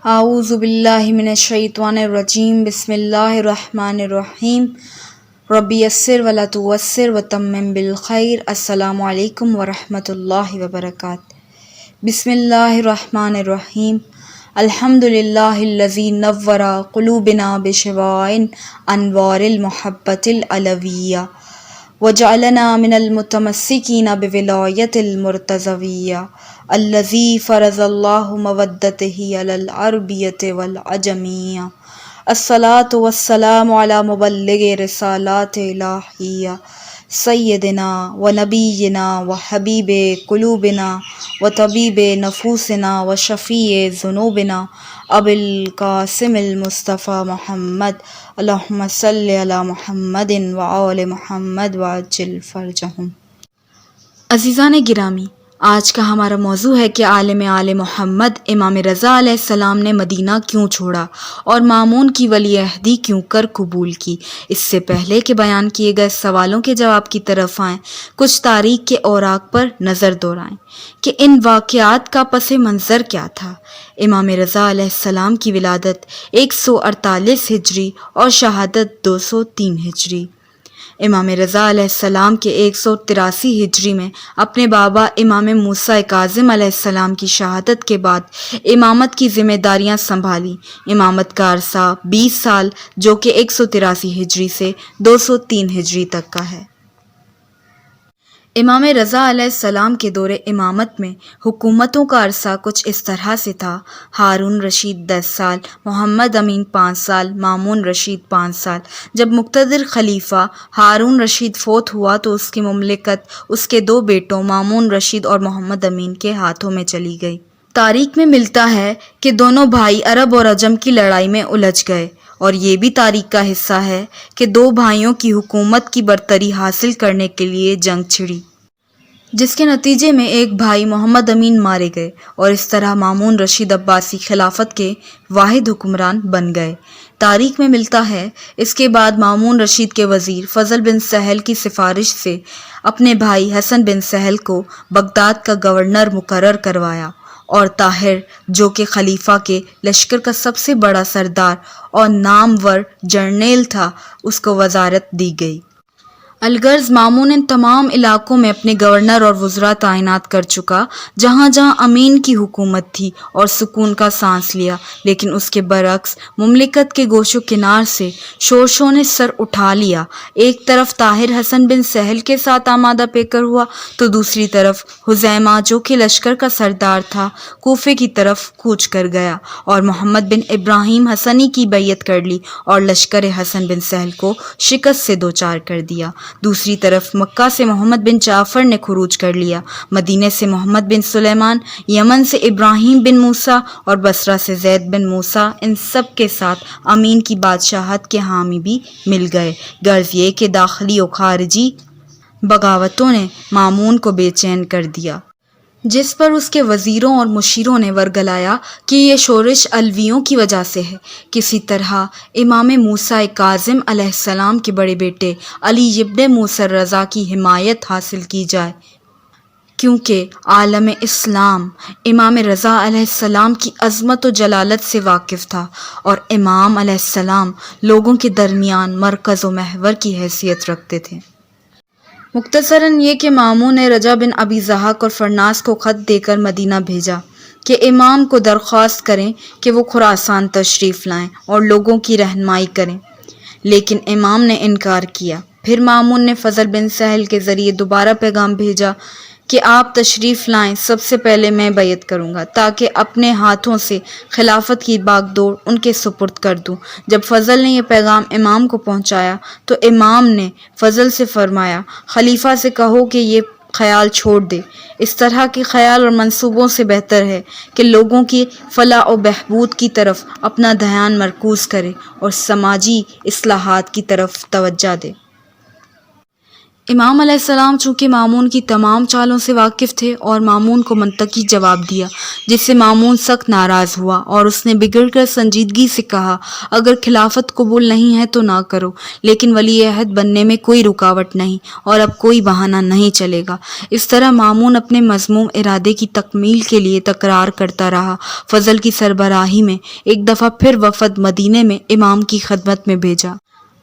اعوذ باللہ من الشیطان الرجیم بسم اللہ الرحمن الرحیم رب یسر ولا تعسر وتمم بالخیر۔ السلام علیکم ورحمۃ اللہ وبرکاتہ۔ بسم اللہ الرحمن الرحیم۔ الحمد للہ الذی نور قلوبنا بشواء انوار المحبۃ العلویہ وجعلنا من المتمسکین بولایۃ المرتضویہ الذی فرض اللہ مودتہ علی العربیۃ والعجمیہ۔ الصلاۃ والسلام علی مبلغ رسالات الہیہ سیدنا و نبینا و حبیب قلوبنا و طبیب نفوسنا و شفیع ذنوبنا ابی القاسم المصطفیٰ محمد، اللہم صلی علی محمد و آل محمد وعجل فرجہم۔ عزیزان گرامی، آج کا ہمارا موضوع ہے کہ عالم آل محمد امام رضا علیہ السلام نے مدینہ کیوں چھوڑا اور مامون کی ولی عہدی کیوں کر قبول کی۔ اس سے پہلے کہ بیان کیے گئے سوالوں کے جواب کی طرف آئیں، کچھ تاریخ کے اوراق پر نظر دوڑائیں کہ ان واقعات کا پس منظر کیا تھا۔ امام رضا علیہ السلام کی ولادت 148 ہجری اور شہادت 203 ہجری۔ امام رضا علیہ السلام کے 183 ہجری میں اپنے بابا امام موسیٰ کاظم علیہ السلام کی شہادت کے بعد امامت کی ذمہ داریاں سنبھالیں۔ امامت کا عرصہ 20 سال جو کہ 183 ہجری سے 203 ہجری تک کا ہے۔ امام رضا علیہ السلام کے دور امامت میں حکومتوں کا عرصہ کچھ اس طرح سے تھا: ہارون رشید 10 سال، محمد امین 5 سال، مامون رشید 5 سال۔ جب مقتدر خلیفہ ہارون رشید فوت ہوا تو اس کی مملکت اس کے 2 بیٹوں مامون رشید اور محمد امین کے ہاتھوں میں چلی گئی۔ تاریخ میں ملتا ہے کہ دونوں بھائی عرب اور عجم کی لڑائی میں الجھ گئے، اور یہ بھی تاریخ کا حصہ ہے کہ 2 بھائیوں کی حکومت کی برتری حاصل کرنے کے لیے جنگ چھڑی، جس کے نتیجے میں ایک بھائی محمد امین مارے گئے، اور اس طرح مامون رشید عباسی خلافت کے واحد حکمران بن گئے۔ تاریخ میں ملتا ہے اس کے بعد مامون رشید کے وزیر فضل بن سہل کی سفارش سے اپنے بھائی حسن بن سہل کو بغداد کا گورنر مقرر کروایا، اور طاہر جو کہ خلیفہ کے لشکر کا سب سے بڑا سردار اور نامور جرنیل تھا، اس کو وزارت دی گئی۔ الغرض مامون ان تمام علاقوں میں اپنے گورنر اور وزراء تعینات کر چکا جہاں جہاں امین کی حکومت تھی، اور سکون کا سانس لیا۔ لیکن اس کے برعکس مملکت کے گوش و کنار سے شورشوں نے سر اٹھا لیا۔ ایک طرف طاہر حسن بن سہل کے ساتھ آمادہ پیکر ہوا تو دوسری طرف خزیمہ جو کہ لشکر کا سردار تھا کوفے کی طرف کوچ کر گیا اور محمد بن ابراہیم حسنی کی بیعت کر لی اور لشکر حسن بن سہل کو شکست سے دوچار کر دیا۔ دوسری طرف مکہ سے محمد بن جعفر نے خروج کر لیا، مدینہ سے محمد بن سلیمان، یمن سے ابراہیم بن موسیٰ اور بصرہ سے زید بن موسیٰ، ان سب کے ساتھ امین کی بادشاہت کے حامی بھی مل گئے۔ غرض یہ کہ داخلی و خارجی بغاوتوں نے مامون کو بے چین کر دیا، جس پر اس کے وزیروں اور مشیروں نے ورگلایا کہ یہ شورش علویوں کی وجہ سے ہے۔ کسی طرح امام موسیٰ کاظم علیہ السلام کے بڑے بیٹے علی ابن موسیٰ رضا کی حمایت حاصل کی جائے، کیونکہ عالم اسلام امام رضا علیہ السلام کی عظمت و جلالت سے واقف تھا، اور امام علیہ السلام لوگوں کے درمیان مرکز و محور کی حیثیت رکھتے تھے۔ مختصراً یہ کہ مامون نے رجا بن ابی زحاق اور فرناس کو خط دے کر مدینہ بھیجا کہ امام کو درخواست کریں کہ وہ خراسان تشریف لائیں اور لوگوں کی رہنمائی کریں، لیکن امام نے انکار کیا۔ پھر مامون نے فضل بن سہل کے ذریعے دوبارہ پیغام بھیجا کہ آپ تشریف لائیں، سب سے پہلے میں بیعت کروں گا تاکہ اپنے ہاتھوں سے خلافت کی باغ دوڑ ان کے سپرد کر دوں۔ جب فضل نے یہ پیغام امام کو پہنچایا تو امام نے فضل سے فرمایا، خلیفہ سے کہو کہ یہ خیال چھوڑ دے، اس طرح کے خیال اور منصوبوں سے بہتر ہے کہ لوگوں کی فلاح و بہبود کی طرف اپنا دھیان مرکوز کرے اور سماجی اصلاحات کی طرف توجہ دے۔ امام علیہ السلام چونکہ مامون کی تمام چالوں سے واقف تھے اور مامون کو منطقی جواب دیا، جس سے مامون سخت ناراض ہوا اور اس نے بگڑ کر سنجیدگی سے کہا، اگر خلافت قبول نہیں ہے تو نہ کرو، لیکن ولی عہد بننے میں کوئی رکاوٹ نہیں اور اب کوئی بہانہ نہیں چلے گا۔ اس طرح مامون اپنے مذموم ارادے کی تکمیل کے لیے تکرار کرتا رہا۔ فضل کی سربراہی میں ایک دفعہ پھر وفد مدینے میں امام کی خدمت میں بھیجا۔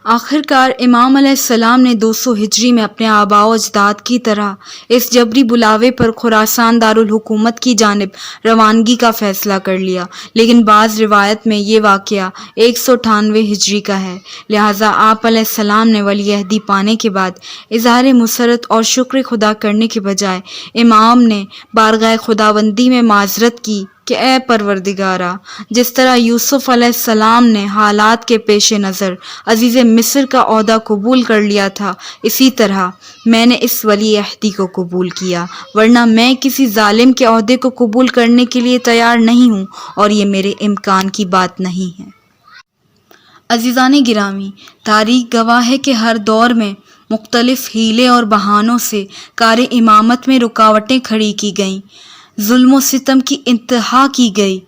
آخر کار امام علیہ السلام نے 200 ہجری میں اپنے آباء و اجداد کی طرح اس جبری بلاوے پر خراسان دارالحکومت کی جانب روانگی کا فیصلہ کر لیا، لیکن بعض روایت میں یہ واقعہ 198 ہجری کا ہے، لہٰذا آپ علیہ السلام نے ولی عہدی پانے کے بعد اظہار مسرت اور شکر خدا کرنے کے بجائے امام نے بارگاہ خداوندی میں معذرت کی کہ اے پروردگارا، جس طرح یوسف علیہ السلام نے حالات کے پیش نظر عزیز مصر کا عہدہ قبول کر لیا تھا، اسی طرح میں نے اس ولی عہدی کو قبول کیا، ورنہ میں کسی ظالم کے عہدے کو قبول کرنے کے لیے تیار نہیں ہوں اور یہ میرے امکان کی بات نہیں ہے۔ عزیزان گرامی، تاریخ گواہ ہے کہ ہر دور میں مختلف حیلے اور بہانوں سے کار امامت میں رکاوٹیں کھڑی کی گئیں، ظلم و ستم کی انتہا کی گئی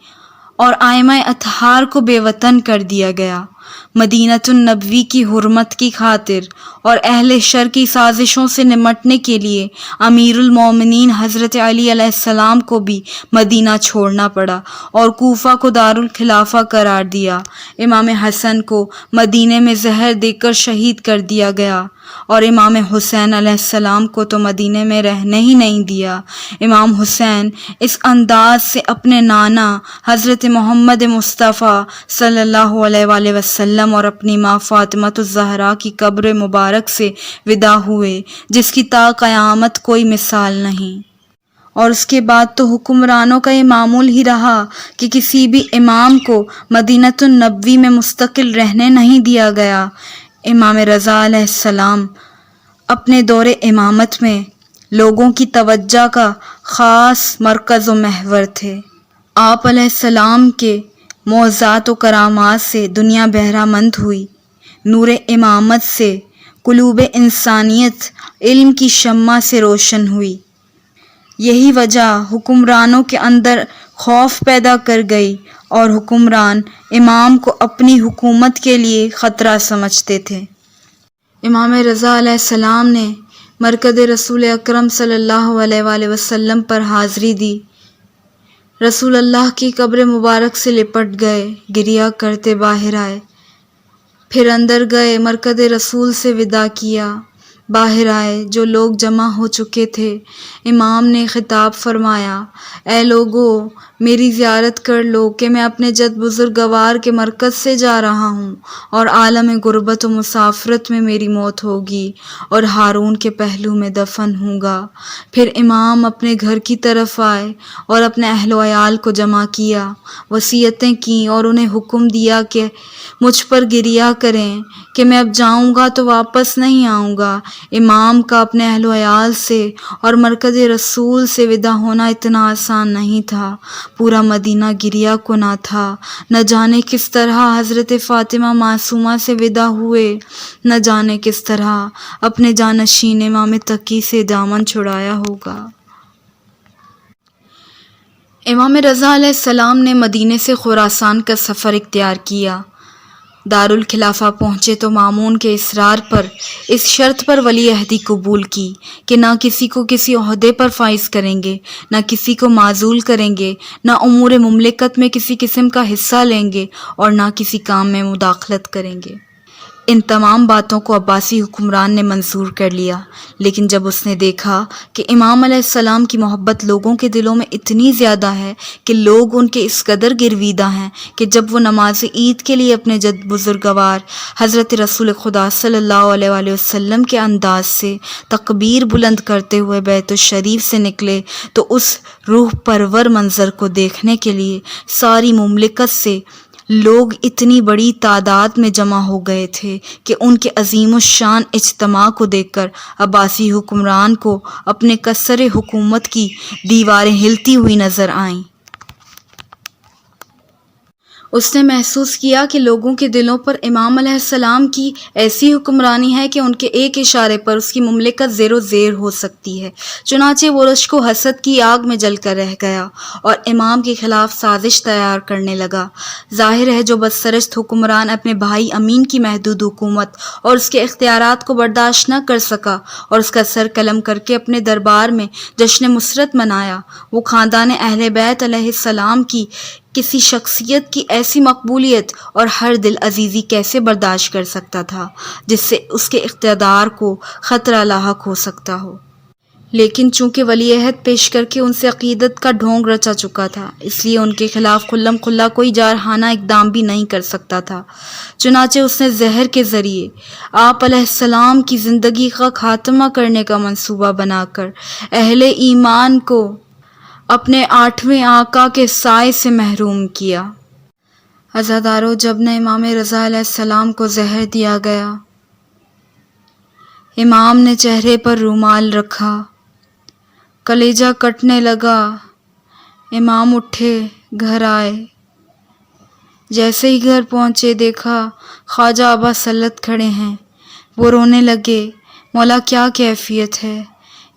اور ائمہ اطہار کو بے وطن کر دیا گیا۔ مدینۃ النبوی کی حرمت کی خاطر اور اہل شر کی سازشوں سے نمٹنے کے لیے امیر المومنین حضرت علی علیہ السلام کو بھی مدینہ چھوڑنا پڑا اور کوفہ کو دارالخلافہ قرار دیا۔ امام حسن کو مدینے میں زہر دے کر شہید کر دیا گیا اور امام حسین علیہ السلام کو تو مدینے میں رہنے ہی نہیں دیا۔ امام حسین اس انداز سے اپنے نانا حضرت محمد مصطفیٰ صلی اللہ علیہ وآلہ وسلم اور اپنی ماں فاطمہ الزہرا کی قبر مبارک سے ودا ہوئے، جس کی تا قیامت کوئی مثال نہیں۔ اور اس کے بعد تو حکمرانوں کا یہ معمول ہی رہا کہ کسی بھی امام کو مدینۃ النبوی میں مستقل رہنے نہیں دیا گیا۔ امام رضا علیہ السلام اپنے دور امامت میں لوگوں کی توجہ کا خاص مرکز و محور تھے۔ آپ علیہ السلام کے معجزات و کرامات سے دنیا بہرہ مند ہوئی، نور امامت سے قلوب انسانیت علم کی شمع سے روشن ہوئی۔ یہی وجہ حکمرانوں کے اندر خوف پیدا کر گئی اور حکمران امام کو اپنی حکومت کے لیے خطرہ سمجھتے تھے۔ امام رضا علیہ السلام نے مرکز رسول اکرم صلی اللہ علیہ وآلہ وسلم پر حاضری دی۔ رسول اللہ کی قبر مبارک سے لپٹ گئے، گریہ کرتے باہر آئے، پھر اندر گئے، مرکز رسول سے وداع کیا، باہر آئے، جو لوگ جمع ہو چکے تھے۔ امام نے خطاب فرمایا، اے لوگو، میری زیارت کر لو کہ میں اپنے جد بزرگوار کے مرکز سے جا رہا ہوں اور عالم غربت و مسافرت میں میری موت ہوگی اور ہارون کے پہلو میں دفن ہوں گا۔ پھر امام اپنے گھر کی طرف آئے اور اپنے اہل و عیال کو جمع کیا، وصیتیں کیں اور انہیں حکم دیا کہ مجھ پر گریہ کریں کہ میں اب جاؤں گا تو واپس نہیں آؤں گا۔ امام کا اپنے اہل و عیال سے اور مرکز رسول سے ودا ہونا اتنا آسان نہیں تھا۔ پورا مدینہ گریہ کنا تھا۔ نہ جانے کس طرح حضرت فاطمہ معصومہ سے ودا ہوئے، نہ جانے کس طرح اپنے جانشین امام تقی سے دامن چھڑایا ہوگا۔ امام رضا علیہ السلام نے مدینے سے خراسان کا سفر اختیار کیا۔ دارالخلافہ پہنچے تو مامون کے اصرار پر اس شرط پر ولی عہدی قبول کی کہ نہ کسی کو کسی عہدے پر فائز کریں گے، نہ کسی کو معزول کریں گے، نہ امور مملکت میں کسی قسم کا حصہ لیں گے اور نہ کسی کام میں مداخلت کریں گے۔ ان تمام باتوں کو عباسی حکمران نے منظور کر لیا، لیکن جب اس نے دیکھا کہ امام علیہ السلام کی محبت لوگوں کے دلوں میں اتنی زیادہ ہے کہ لوگ ان کے اس قدر گرویدہ ہیں کہ جب وہ نماز عید کے لیے اپنے جد بزرگوار حضرت رسول خدا صلی اللہ علیہ وآلہ وسلم کے انداز سے تکبیر بلند کرتے ہوئے بیت الشریف سے نکلے تو اس روح پرور منظر کو دیکھنے کے لیے ساری مملکت سے لوگ اتنی بڑی تعداد میں جمع ہو گئے تھے کہ ان کے عظیم الشان اجتماع کو دیکھ کر عباسی حکمران کو اپنے قصر حکومت کی دیواریں ہلتی ہوئی نظر آئیں۔ اس نے محسوس کیا کہ لوگوں کے دلوں پر امام علیہ السلام کی ایسی حکمرانی ہے کہ ان کے ایک اشارے پر اس کی مملکت زیر و زیر ہو سکتی ہے۔ چنانچہ وہ رشک و حسد کی آگ میں جل کر رہ گیا اور امام کے خلاف سازش تیار کرنے لگا۔ ظاہر ہے جو بدسرشت حکمران اپنے بھائی امین کی محدود حکومت اور اس کے اختیارات کو برداشت نہ کر سکا اور اس کا سر قلم کر کے اپنے دربار میں جشن مسرت منایا، وہ خاندان اہل بیت علیہ السلام کی کسی شخصیت کی ایسی مقبولیت اور ہر دل عزیزی کیسے برداشت کر سکتا تھا جس سے اس کے اقتدار کو خطرہ لاحق ہو سکتا ہو؟ لیکن چونکہ ولی عہد پیش کر کے ان سے عقیدت کا ڈھونگ رچا چکا تھا، اس لیے ان کے خلاف کھلم کھلا کوئی جارحانہ اقدام بھی نہیں کر سکتا تھا۔ چنانچہ اس نے زہر کے ذریعے آپ علیہ السلام کی زندگی کا خاتمہ کرنے کا منصوبہ بنا کر اہل ایمان کو اپنے 8ویں آقا کے سائے سے محروم کیا۔ عزادارو، جب نہ امام رضا علیہ السلام کو زہر دیا گیا، امام نے چہرے پر رومال رکھا، کلیجہ کٹنے لگا، امام اٹھے، گھر آئے۔ جیسے ہی گھر پہنچے دیکھا خواجہ ابا سلط کھڑے ہیں، وہ رونے لگے۔ مولا کیا کیفیت ہے؟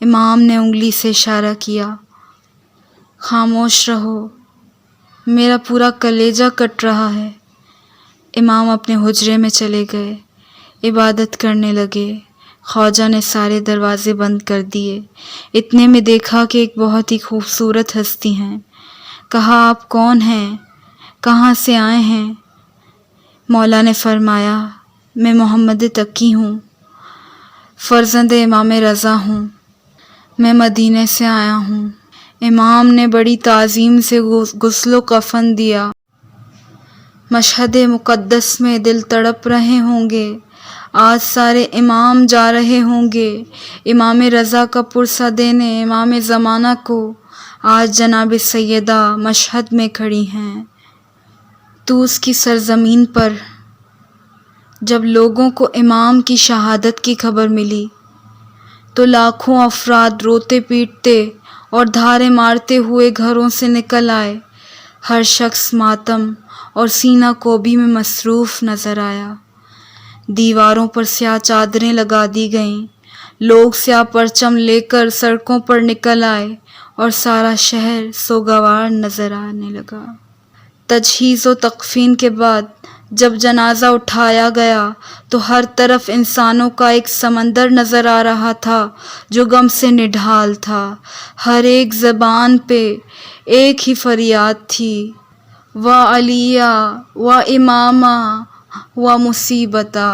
امام نے انگلی سے اشارہ کیا، خاموش رہو، میرا پورا کلیجہ کٹ رہا ہے۔ امام اپنے حجرے میں چلے گئے، عبادت کرنے لگے۔ خواجہ نے سارے دروازے بند کر دیے۔ اتنے میں دیکھا کہ ایک بہت ہی خوبصورت ہستی ہیں۔ کہا آپ کون ہیں؟ کہاں سے آئے ہیں؟ مولا نے فرمایا میں محمد تقی ہوں، فرزند امام رضا ہوں، میں مدینے سے آیا ہوں۔ امام نے بڑی تعظیم سے غسل و کفن دیا۔ مشہد مقدس میں دل تڑپ رہے ہوں گے، آج سارے امام جا رہے ہوں گے امام رضا کا پرسہ دینے امام زمانہ کو۔ آج جناب سیدہ مشہد میں کھڑی ہیں۔ طوس کی سرزمین پر جب لوگوں کو امام کی شہادت کی خبر ملی تو لاکھوں افراد روتے پیٹتے اور دھارے مارتے ہوئے گھروں سے نکل آئے۔ ہر شخص ماتم اور سینہ کوبی میں مصروف نظر آیا۔ دیواروں پر سیاہ چادریں لگا دی گئیں، لوگ سیاہ پرچم لے کر سڑکوں پر نکل آئے اور سارا شہر سوگوار نظر آنے لگا۔ تجہیز و تکفین کے بعد جب جنازہ اٹھایا گیا تو ہر طرف انسانوں کا ایک سمندر نظر آ رہا تھا جو غم سے نڈھال تھا۔ ہر ایک زبان پہ ایک ہی فریاد تھی، وا علیہ وا امامہ وا مصیبتہ۔